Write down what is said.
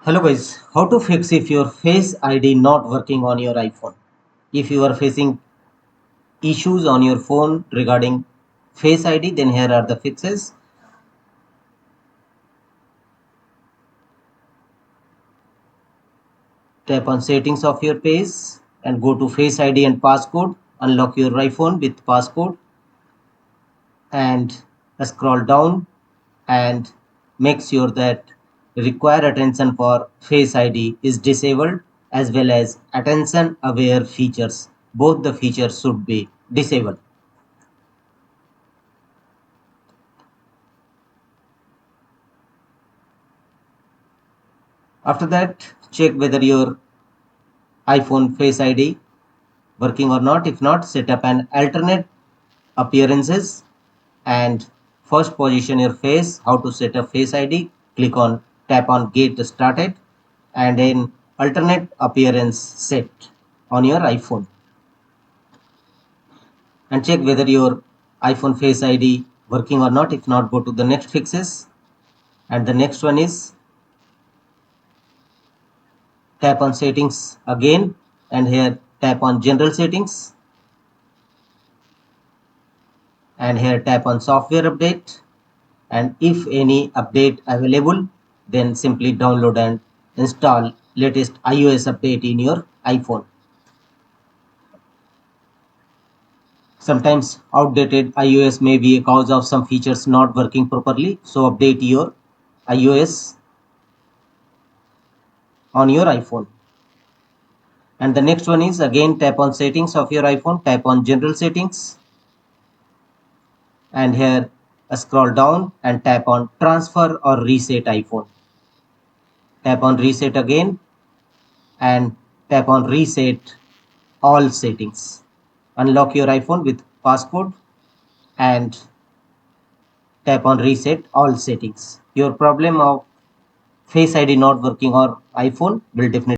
Hello guys, how to fix if your Face ID not working on your iPhone? If you are facing issues on your phone regarding Face ID, then here are the fixes. Tap on settings of your page and go to Face ID and passcode. Unlock your iPhone with passcode and scroll down and make sure that require attention for Face ID is disabled as well as attention aware features. Both the features should be disabled. After that, check whether your iPhone Face ID working or not. If not, set up an alternate appearances and first position your face. How to set up Face ID? Tap on Get Started and then alternate appearance set on your iPhone and check whether your iPhone Face ID working or not. If not, go to the next fixes and the next one is tap on settings again and here tap on general settings and here tap on software update and if any update available then simply download and install latest iOS update in your iPhone. Sometimes outdated iOS may be a cause of some features not working properly, so update your iOS on your iPhone. And the next one is again tap on settings of your iPhone, tap on general settings and here scroll down and tap on transfer or reset iPhone. Tap on reset again and tap on reset all settings. Unlock your iPhone with passcode and tap on reset all settings. Your problem of Face ID not working on iPhone will definitely